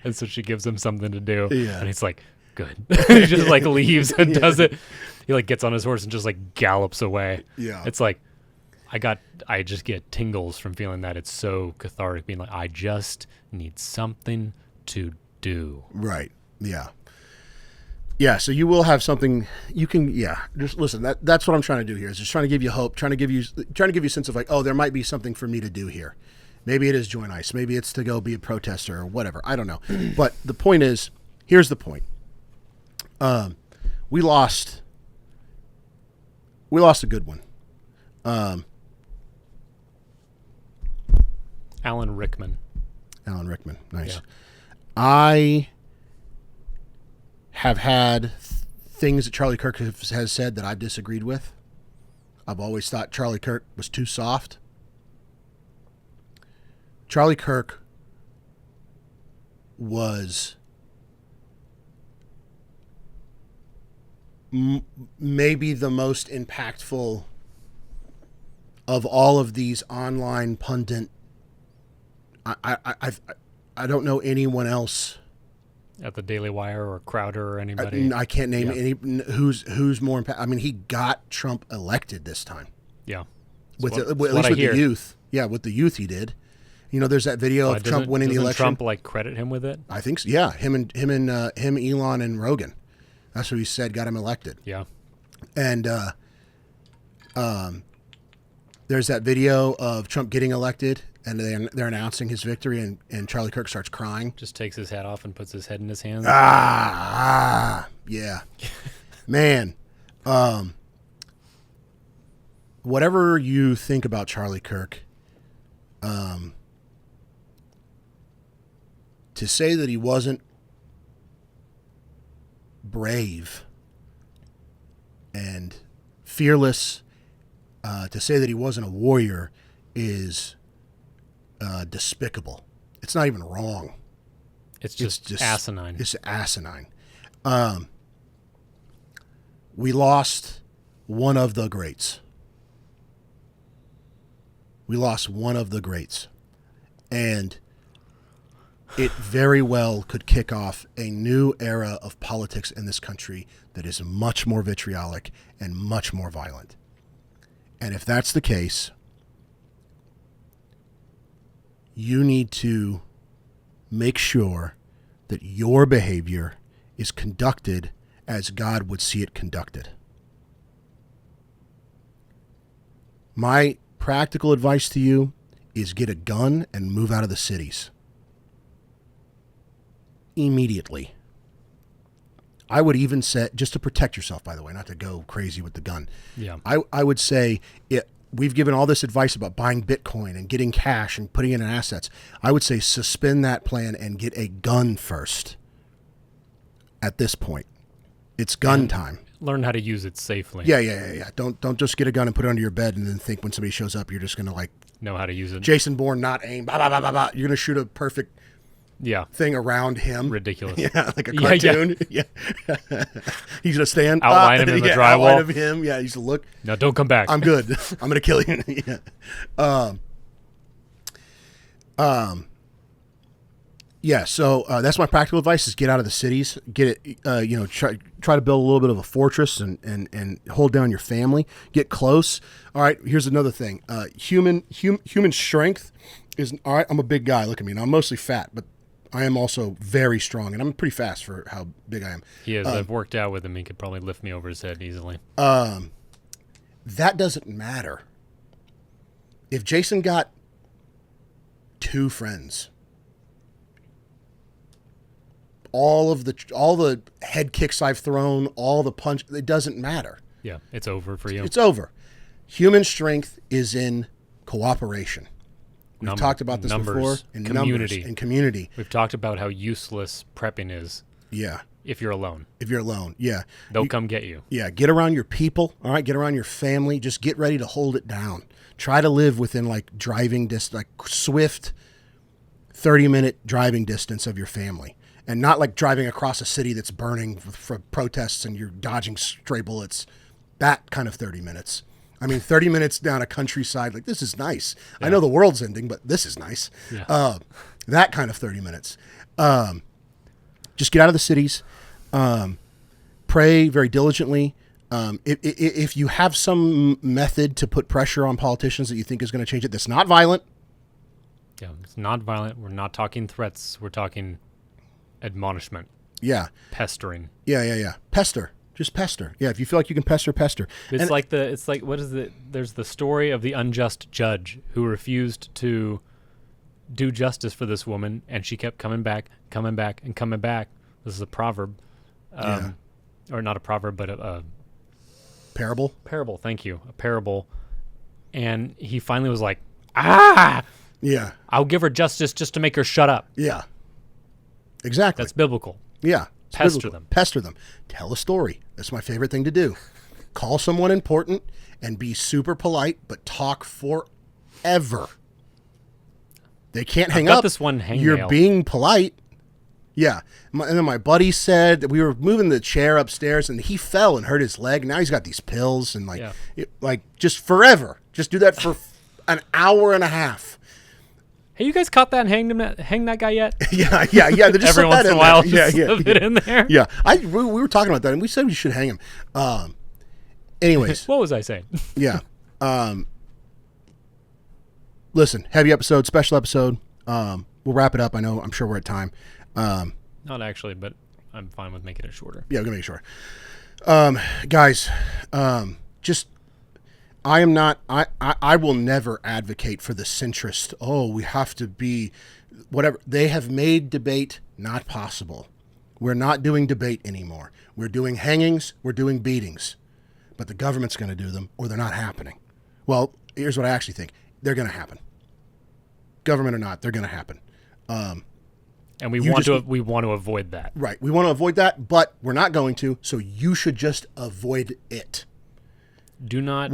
and so she gives him something to do. Yeah. And he's like, good. He just like leaves and does it. He like gets on his horse and just like gallops away. Yeah. It's like, I just get tingles from feeling that. It's so cathartic, being like, I just need something to do. Right. Yeah. Yeah. So you will have something you can. Yeah. Just listen. That's what I'm trying to do here. Is just trying to give you hope. Trying to give you a sense of like, oh, there might be something for me to do here. Maybe it is join ICE. Maybe it's to go be a protester or whatever. I don't know. But the point is, here's the point. We lost a good one. Alan Rickman. Nice. Yeah. I have had things that Charlie Kirk has said that I've disagreed with. I've always thought Charlie Kirk was too soft. Charlie Kirk was maybe the most impactful of all of these online pundit. I don't know anyone else at the Daily Wire or Crowder or anybody. I can't name any who's more impact. I mean, he got Trump elected this time. Yeah, at least with the youth. Yeah, with the youth he did. You know, there's that video of Trump winning the election. Trump like credit him with it? I think so. Yeah, him, Elon, and Rogan. That's what he said got him elected. Yeah, and There's that video of Trump getting elected, and they're announcing his victory, and Charlie Kirk starts crying. Just takes his hat off and puts his head in his hands. Yeah. Man, whatever you think about Charlie Kirk, to say that he wasn't brave and fearless, to say that he wasn't a warrior is despicable. It's not even wrong. It's just asinine. It's asinine. We lost one of the greats. And it very well could kick off a new era of politics in this country that is much more vitriolic and much more violent. And if that's the case, you need to make sure that your behavior is conducted as God would see it conducted. My practical advice to you is get a gun and move out of the cities. Immediately. I would even say, just to protect yourself, by the way, not to go crazy with the gun. Yeah. I would say, we've given all this advice about buying Bitcoin and getting cash and putting it in assets. I would say suspend that plan and get a gun first at this point. It's gun time. Learn how to use it safely. Yeah. Don't just get a gun and put it under your bed and then think when somebody shows up, you're just going to know how to use it. Jason Bourne, not aim, blah, blah, blah, blah, blah. You're going to shoot a perfect thing around him. Ridiculous. Yeah, like a cartoon. Yeah. He's going to stand. Outline him in the drywall. Outline of him. Yeah, he's going to look. No, don't come back. I'm good. I'm going to kill you. So that's my practical advice: is get out of the cities. Get it. Try to build a little bit of a fortress and hold down your family. Get close. All right. Here's another thing. Human strength is all right. I'm a big guy. Look at me. Now I'm mostly fat, but I am also very strong, and I'm pretty fast for how big I am. He is. I've worked out with him. He could probably lift me over his head easily. That doesn't matter. If Jason got 2 friends, all the head kicks I've thrown, all the punch, it doesn't matter. Yeah, it's over for you. It's over. Human strength is in cooperation. We've talked about this before. In community. In community. We've talked about how useless prepping is. Yeah. If you're alone. Yeah. They'll come get you. Yeah, get around your people, all right? Get around your family. Just get ready to hold it down. Try to live within driving distance, swift 30-minute driving distance of your family. And not driving across a city that's burning for protests and you're dodging stray bullets. That kind of 30 minutes. I mean, 30 minutes down a countryside, this is nice. Yeah. I know the world's ending, but this is nice. Yeah. That kind of 30 minutes. Just get out of the cities. Pray very diligently. If you have some method to put pressure on politicians that you think is going to change it, that's not violent. Yeah, it's not violent. We're not talking threats. We're talking admonishment. Yeah. Pestering. Yeah. Pester. Just pester. Yeah, if you feel like you can pester. It's what is it? There's the story of the unjust judge who refused to do justice for this woman, and she kept coming back. This is a proverb. Or not a proverb, but a parable? Parable, thank you. A parable. And he finally was like, ah! Yeah. I'll give her justice just to make her shut up. Yeah. Exactly. That's biblical. Yeah. Pester them. Pester them. Tell a story. That's my favorite thing to do. Call someone important and be super polite, but talk forever. They can't hang up. This one hangnail. You're being polite. Yeah. And then my buddy said that we were moving the chair upstairs and he fell and hurt his leg. Now he's got these pills and just forever. Just do that for an hour and a half. Hey, you guys caught that and hang that guy yet? Yeah. They just every once in a while, slip it in there. Yeah, we were talking about that, and we said we should hang him. Anyways, what was I saying? Yeah. Listen, heavy episode, special episode. We'll wrap it up. I'm sure we're at time. Not actually, but I'm fine with making it shorter. Yeah, we're gonna make it short. Guys, just I am not. I will never advocate for the centrist. Oh, we have to be whatever. They have made debate not possible. We're not doing debate anymore. We're doing hangings. We're doing beatings. But the government's going to do them, or they're not happening. Well, here's what I actually think: they're going to happen. Government or not, they're going to happen. And we want to avoid that. Right. We want to avoid that, but we're not going to. So you should just avoid it. Do not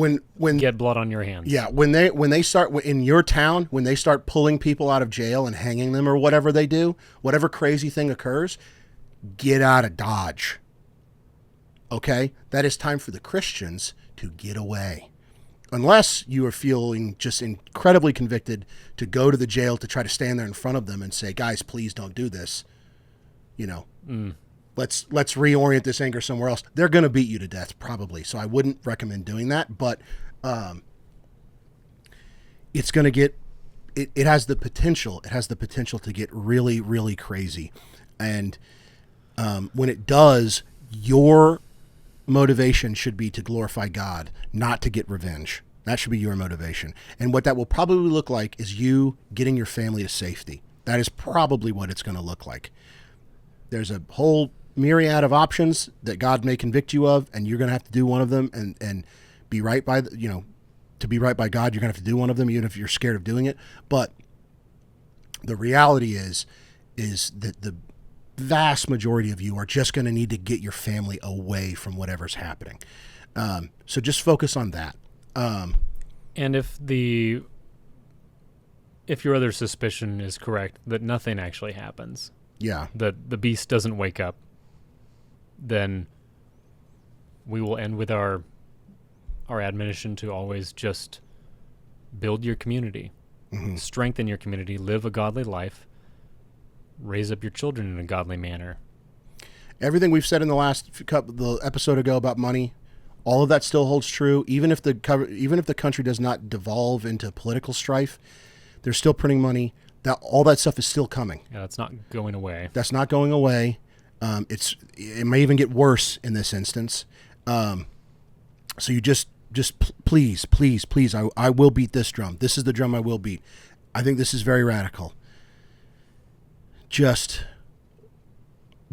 get blood on your hands. Yeah, when they start in your town, when they start pulling people out of jail and hanging them or whatever they do, whatever crazy thing occurs, get out of Dodge. Okay? That is time for the Christians to get away. Unless you are feeling just incredibly convicted to go to the jail to try to stand there in front of them and say, guys, please don't do this. You know, let's reorient this anger somewhere else. They're going to beat you to death probably. So I wouldn't recommend doing that, but it's going to get, it has the potential to get really, really crazy. And when it does, your motivation should be to glorify God, not to get revenge. That should be your motivation. And what that will probably look like is you getting your family to safety. That is probably what it's going to look like. There's a whole myriad of options that God may convict you of, and you're going to have to do one of them and be right by, to be right by God, you're going to have to do one of them, even if you're scared of doing it. But the reality is that the vast majority of you are just going to need to get your family away from whatever's happening. So just focus on that. And if your other suspicion is correct, that nothing actually happens, that the beast doesn't wake up, then we will end with our admonition to always just build your community, strengthen your community, live a godly life, raise up your children in a godly manner. Everything we've said in the episode ago about money, all of that still holds true. Even if the country does not devolve into political strife, they're still printing money. All that stuff is still coming. Yeah, that's not going away. That's not going away. It may even get worse in this instance. So you just please, I will beat this drum. This is the drum I will beat. I think this is very radical. Just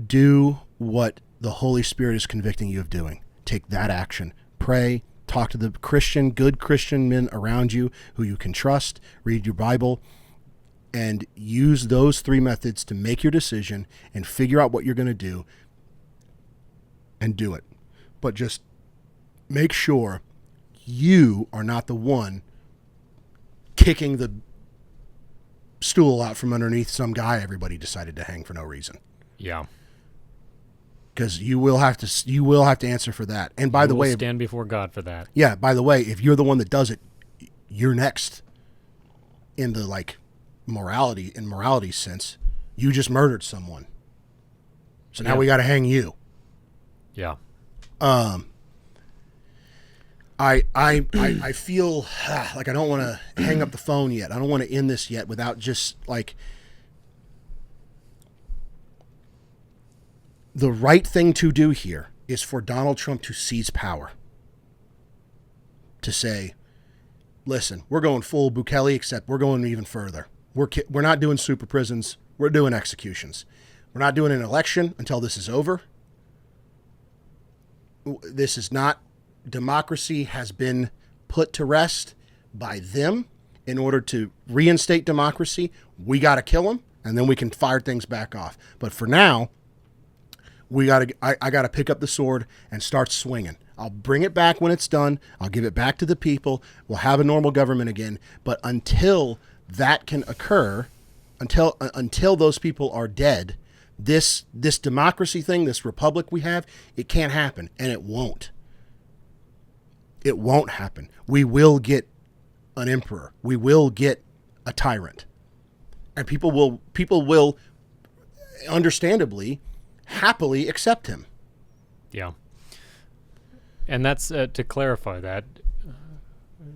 do what the Holy Spirit is convicting you of doing. Take that action. Pray. Talk to the good Christian men around you who you can trust. Read your Bible. And use those 3 methods to make your decision and figure out what you're going to do. And do it. But just make sure you are not the one kicking the stool out from underneath some guy everybody decided to hang for no reason. Yeah. Because you will have to answer for that. And by the way, stand before God for that. Yeah. By the way, if you're the one that does it, you're next in the morality sense. You just murdered someone. So now we got to hang you. Yeah. I feel like I don't want to hang up the phone yet. I don't want to end this yet without just the right thing to do here is for Donald Trump to seize power. To say, listen, we're going full Bukele, except we're going even further. We're not doing super prisons. We're doing executions. We're not doing an election until this is over. This is not, democracy has been put to rest by them. In order to reinstate democracy, we got to kill them, and then we can fire things back off. But for now, I got to pick up the sword and start swinging. I'll bring it back when it's done. I'll give it back to the people. We'll have a normal government again. But until that can occur, until those people are dead, this democracy thing, this republic we have, it can't happen, and it won't. It won't happen. We will get an emperor. We will get a tyrant, and people will understandably, happily accept him. Yeah. And that's to clarify that,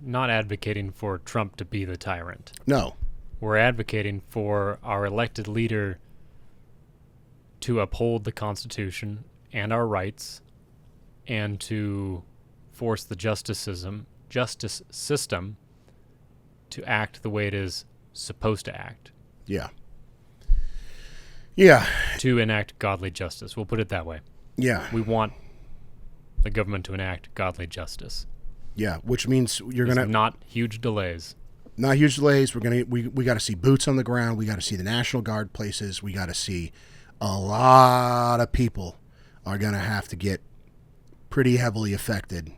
not advocating for Trump to be the tyrant. No. We're advocating for our elected leader to uphold the Constitution and our rights, and to force the justice system justice system to act the way it is supposed to act. Yeah. Yeah. To enact godly justice. We'll put it that way. Yeah. We want the government to enact godly justice. Yeah, which means you're going to... Not huge delays. Not huge delays. We got to see boots on the ground. We got to see the National Guard places. We got to see a lot of people are going to have to get pretty heavily affected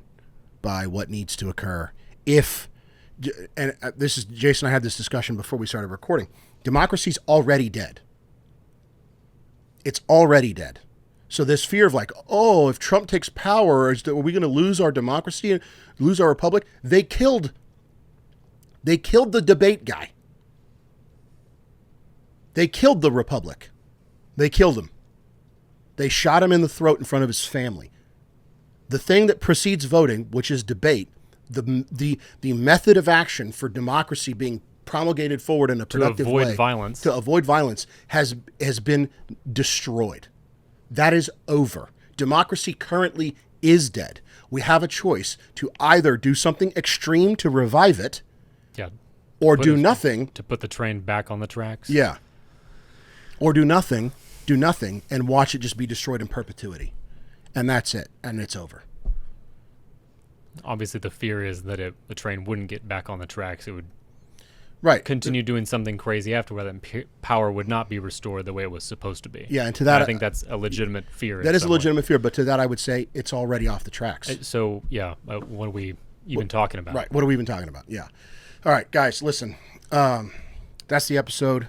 by what needs to occur. And this is, Jason and I had this discussion before we started recording. Democracy's already dead. It's already dead. So this fear of like, oh, if Trump takes power, are we going to lose our democracy and lose our republic? They killed the debate guy. They killed the republic. They killed him. They shot him in the throat in front of his family. The thing that precedes voting, which is debate, the method of action for democracy being promulgated forward in a productive way to avoid violence has been destroyed. That is over. Democracy currently is dead. We have a choice to either do something extreme to revive it, or do nothing to put the train back on the tracks. Yeah. Or do nothing, and watch it just be destroyed in perpetuity. And that's it, and it's over. Obviously, the fear is that the train wouldn't get back on the tracks. It would continue doing something crazy afterward, and power would not be restored the way it was supposed to be. Yeah, and to that, I think that's a legitimate fear. That is a legitimate fear, but to that I would say it's already off the tracks. So, what are we even talking about? Right, what are we even talking about? Yeah. All right, guys, listen. That's the episode.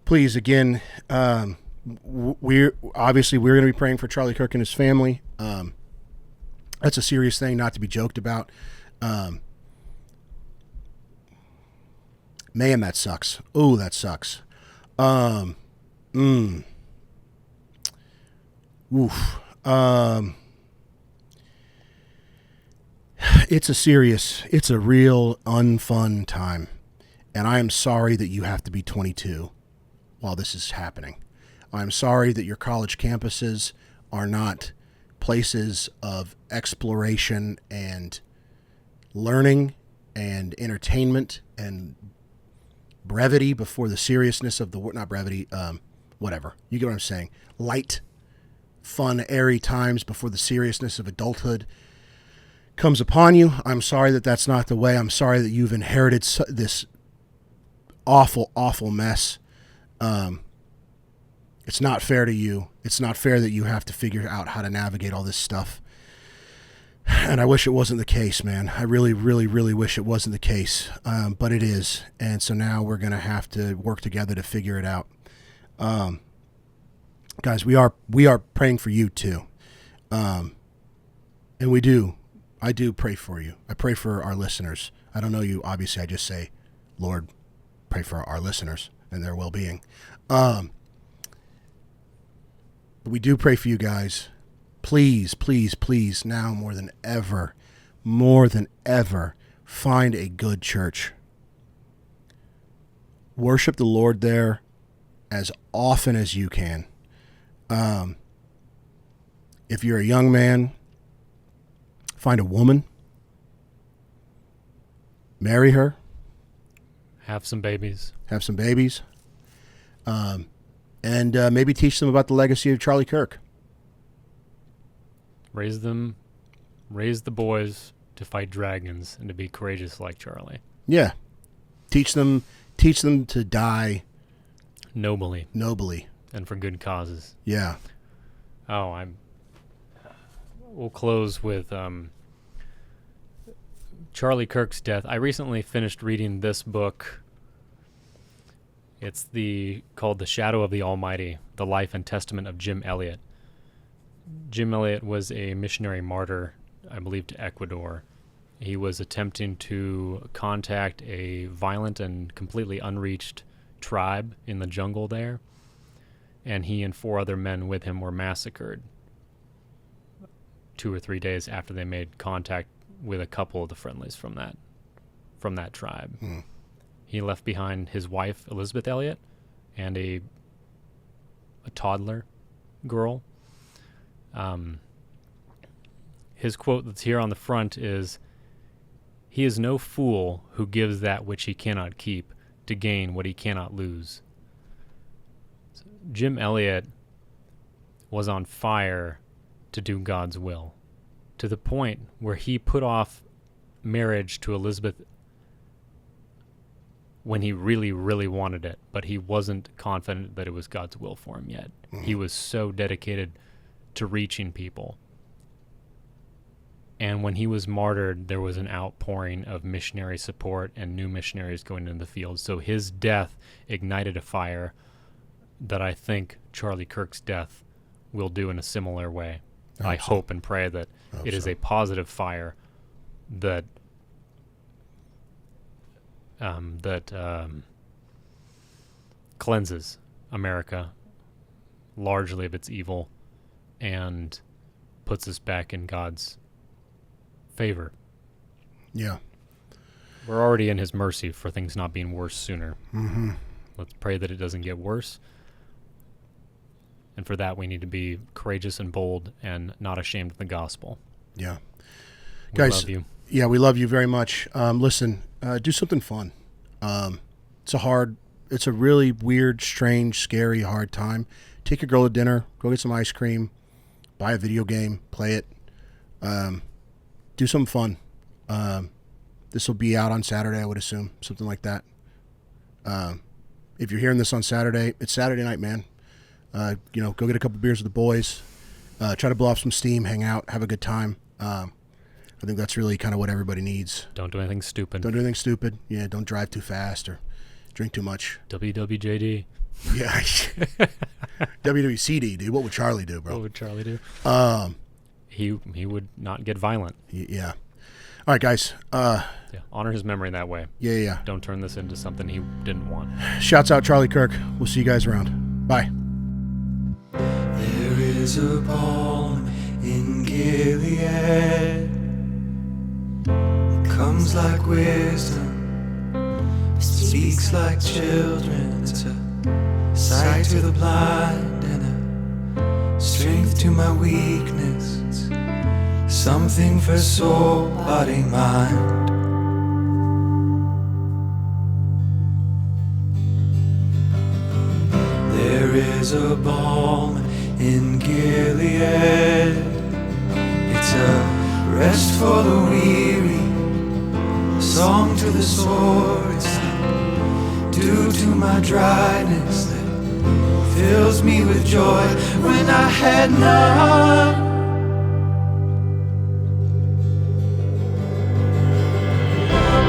Please, again, we're going to be praying for Charlie Kirk and his family. That's a serious thing, not to be joked about. Man, that sucks. Oh, that sucks. Oof. It's a real unfun time. And I am sorry that you have to be 22 while this is happening. I'm sorry that your college campuses are not places of exploration and learning and entertainment and brevity before the seriousness of the work. Not brevity, whatever. You get what I'm saying. Light, fun, airy times before the seriousness of adulthood comes upon you. I'm sorry that that's not the way. I'm sorry that you've inherited this awful, awful mess. It's not fair to you. It's not fair that you have to figure out how to navigate all this stuff. And I wish it wasn't the case, man. I really, really, really wish it wasn't the case. But it is. And so now we're going to have to work together to figure it out. Guys, we are praying for you too. And I do pray for you. I pray for our listeners. I don't know you. Obviously, I just say, Lord, pray for our listeners and their well-being. But we do pray for you guys. Please, please, please, now more than ever, find a good church. Worship the Lord there as often as you can. If you're a young man, find a woman, marry her, have some babies, and maybe teach them about the legacy of Charlie Kirk. Raise the boys to fight dragons and to be courageous like Charlie. Yeah. Teach them to die nobly. And for good causes. Yeah. We'll close with Charlie Kirk's death. I recently finished reading this book. It's called The Shadow of the Almighty, The Life and Testament of Jim Elliot. Jim Elliot was a missionary martyr, I believe, to Ecuador. He was attempting to contact a violent and completely unreached tribe in the jungle there, and he and 4 other men with him were massacred 2 or 3 days after they made contact with a couple of the friendlies from that tribe. He left behind his wife, Elizabeth Elliot, and a toddler girl. His quote that's here on the front is, He is no fool who gives that which he cannot keep to gain what he cannot lose. Jim Elliot was on fire to do God's will, to the point where he put off marriage to Elizabeth when he really, really wanted it, but he wasn't confident that it was God's will for him yet. Mm-hmm. He was so dedicated to reaching people. And when he was martyred, there was an outpouring of missionary support and new missionaries going into the field. So his death ignited a fire that I think Charlie Kirk's death will do in a similar way. I hope and pray that it is a positive fire that cleanses America largely of its evil and puts us back in God's favor. Yeah. We're already in his mercy for things not being worse sooner. Mm-hmm. Let's pray that it doesn't get worse. And for that, we need to be courageous and bold and not ashamed of the gospel. Yeah. We Guys, love you. Yeah, we love you very much. Listen, do something fun. It's a really weird, strange, scary, hard time. Take your girl to dinner, go get some ice cream, buy a video game, play it. Do something fun. This will be out on Saturday, I would assume, something like that. If you're hearing this on Saturday, it's Saturday night, man. Go get a couple beers with the boys, try to blow off some steam, hang out, have a good time. I think that's really kind of what everybody needs. Don't do anything stupid. Yeah, don't drive too fast or drink too much. WWJD. Yeah. WWCD, dude. What would Charlie do, bro? What would Charlie do? He would not get violent. Yeah. All right, guys. Honor his memory that way. Yeah. Don't turn this into something he didn't want. Shouts out Charlie Kirk. We'll see you guys around. Bye. There is a balm in Gilead. It comes like wisdom, speaks like children. It's a sight to the blind and a strength to my weakness. It's something for soul, body, mind. There is a balm in Gilead. It's a rest for the weary, a song to the sore. It's like dew to my dryness that fills me with joy when I had none.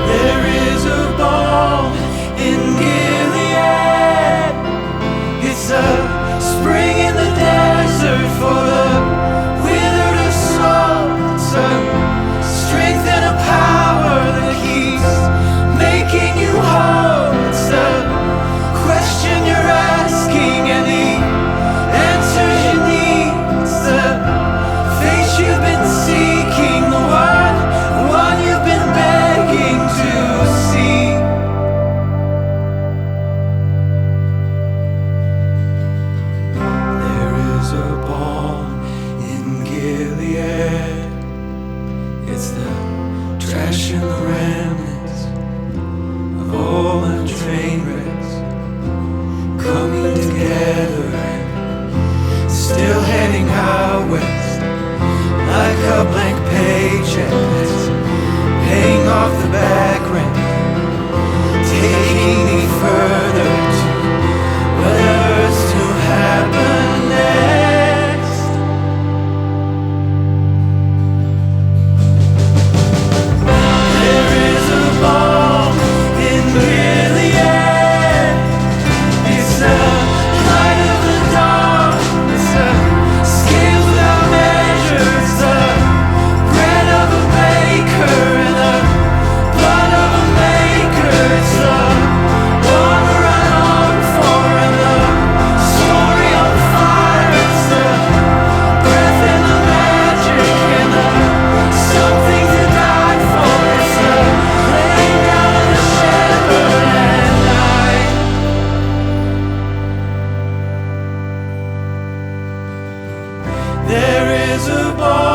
There is a balm in Gilead. It's a spring in the desert for the withered of soul. It's a strength and a power that keeps making you whole. It's a question you're asking and the answers you need. It's the face you've been seeking, the one you've been begging to see. It's the trash and the remnants of all my train wrecks coming together and still heading out west like a blank paycheck that's paying off the back rent, taking me further to whatever's to happen next. There is a bar.